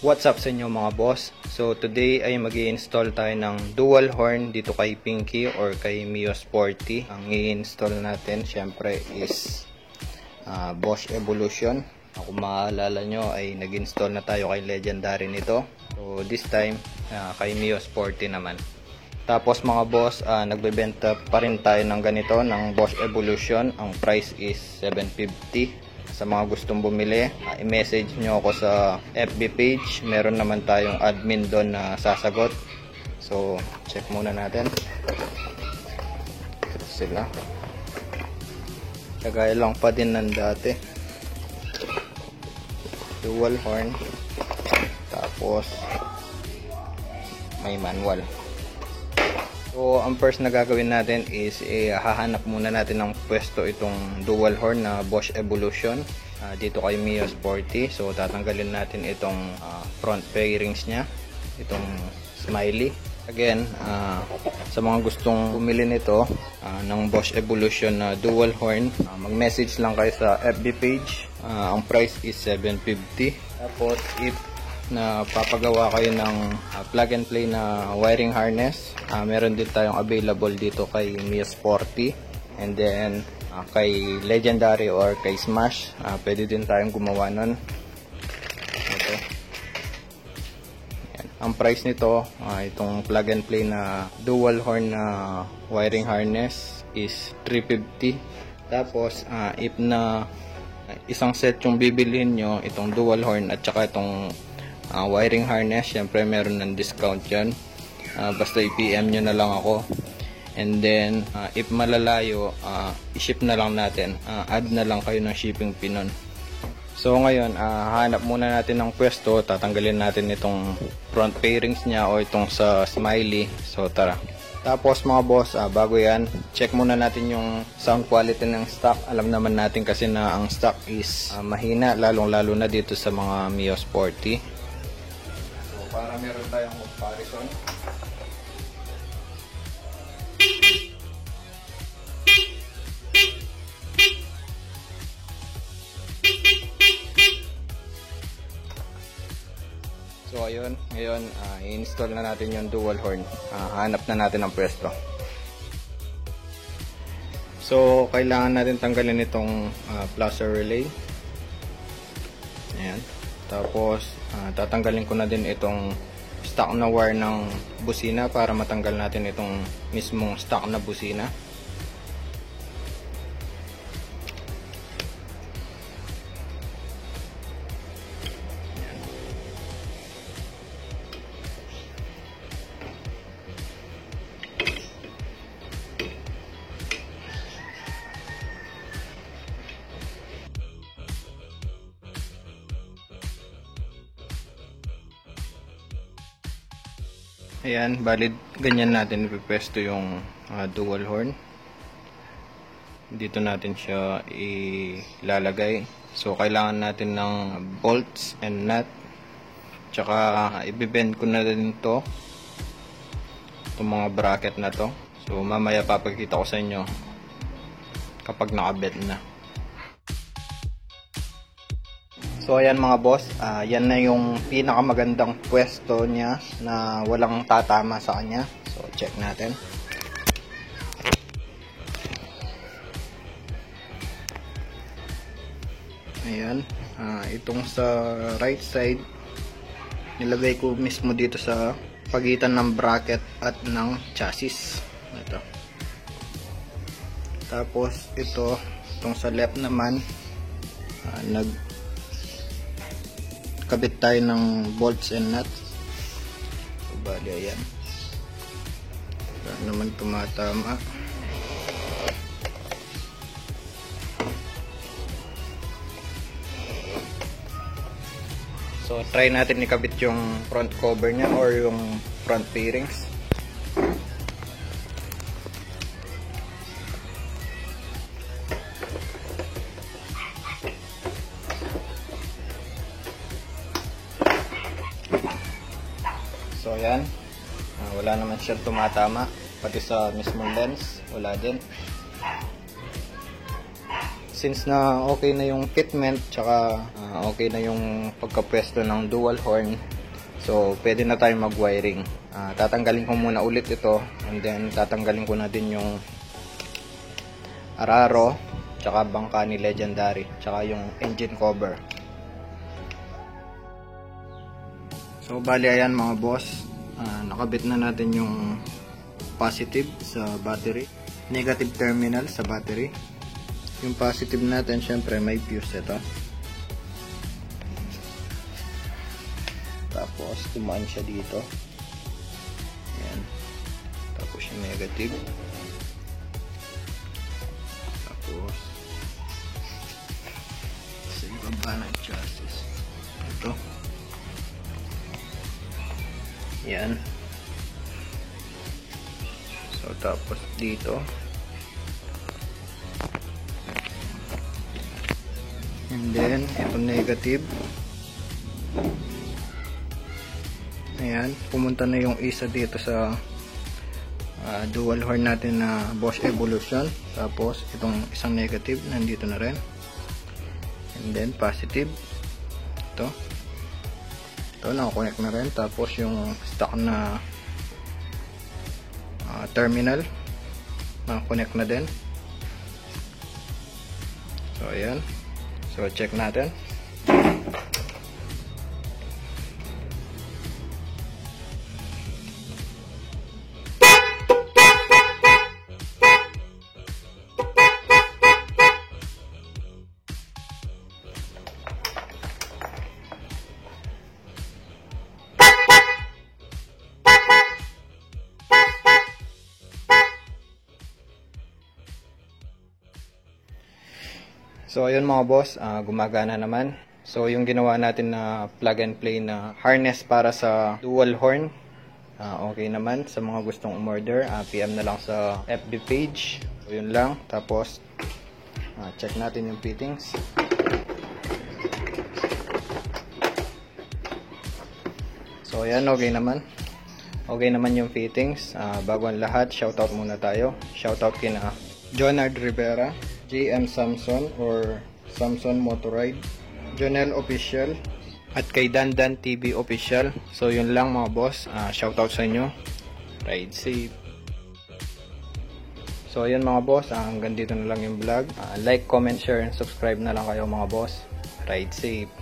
What's up sa inyo mga boss? So today ay mag-i-install tayo ng dual horn dito kay Pinky or kay Mio Sporty. Ang i-install natin syempre is Bosch Evolution. Kung maalala nyo ay nag-install na tayo kay Legendary nito. So this time kay Mio Sporty naman. Tapos mga boss, nagbebenta pa rin tayo ng ganito ng Bosch Evolution. Ang price is 750. Sa mga gustong bumili, i-message nyo ako sa FB page. Meron naman tayong admin doon na sasagot. So, check muna natin. Ito sila. Kagaya lang pa din ng dati. Dual horn. Tapos, may manual. So, ang first na gagawin natin is hahanap muna natin ng pwesto itong dual horn na Bosch Evolution dito kay Mio Sporty. So, tatanggalin natin itong front fairings niya, itong smiley. Again, sa mga gustong bumili nito ng Bosch Evolution na dual horn, mag-message lang kayo sa FB page. Ang price is 750. Tapos, if na papagawa kayo ng plug and play na wiring harness, meron din tayong available dito kay Mio Sporty, and then kay Legendary or kay Smash, pwede din tayong gumawa nun. Ito. Yan. Ang price nito, itong plug and play na dual horn na wiring harness is 350. Tapos if na isang set yung bibilhin nyo, itong dual horn at saka itong wiring harness, syempre meron ng discount yan. Basta i-PM nyo na lang ako, and then if malalayo, i-ship na lang natin, add na lang kayo ng shipping fee nun. So ngayon, hanap muna natin ng pwesto. Tatanggalin natin itong front fairings nya o itong sa smiley. So tara. Tapos mga boss, bago yan, check muna natin yung sound quality ng stock. Alam naman natin kasi na ang stock is mahina, lalong lalo na dito sa mga Mio Sporty. Para meron tayong comparison. So ayun, ngayon i-install na natin yung dual horn. Hanap na natin ang pwesto. So kailangan natin tanggalin itong placer relay. Ayan. Tapos tatanggalin ko na din itong stock na wire ng busina para matanggal natin itong mismong stock na busina. Ayan, valid ganyan natin ipipwesto yung dual horn. Dito natin siya ilalagay. So kailangan natin ng bolts and nut. Tsaka ibibend ko na din to, itong mga bracket na to. So mamaya papakita ko sa inyo kapag nakabend na. So ayan mga boss, yan na yung pinakamagandang pwesto niya na walang tatama sa kanya. So check natin. Ayan, itong sa right side nilagay ko mismo dito sa pagitan ng bracket at ng chassis. Ito. Tapos itong sa left naman, kabit tayo ng bolts and nuts. So, bali ayan. Wala naman tumatama. So try natin ikabit yung front cover niya or yung front fairings. So ayan, wala naman siya tumatama, pati sa mismong lens wala din. since na okay na yung fitment, tsaka okay na yung pagkapwesto ng dual horn, so pwede na tayo mag-wiring. Tatanggalin ko muna ulit ito, and then tatanggalin ko na din yung araro, tsaka bangka ni Legendary, tsaka yung engine cover. So bali ayan mga boss, nakabit na natin yung positive sa battery, negative terminal sa battery. Yung positive natin, syempre may fuse ito. Tapos tumaan siya dito. Ayan. Tapos yung negative. Tapos sa ibaba ng chassis. Ito. Ayan. So tapos dito. And then, ito negative. Ayan, pumunta na yung isa dito sa dual horn natin na Bosch Evolution. Tapos, itong isang negative, nandito na rin. And then, positive. Ito. Ito, nakakonect na rin. Tapos, yung stock na terminal, nakakonect na din. So, ayan. So, check natin. So ayun mga boss, gumagana naman. So yung ginawa natin na plug and play na harness para sa dual horn, okay naman. Sa mga gustong umorder, PM na lang sa FB page. So yun lang. Tapos check natin yung fittings. So ayan, okay naman. Okay naman yung fittings. Bago ang lahat, shoutout muna tayo. Shoutout kina Jonard Rivera, JM Samson or Samson Motorride, Jonel Official, at kay Dandan TV Official. So yun lang mga boss, shoutout sa inyo. Ride safe. So ayun mga boss, hanggang dito na lang yung vlog. Like, comment, share, and subscribe na lang kayo mga boss. Ride safe.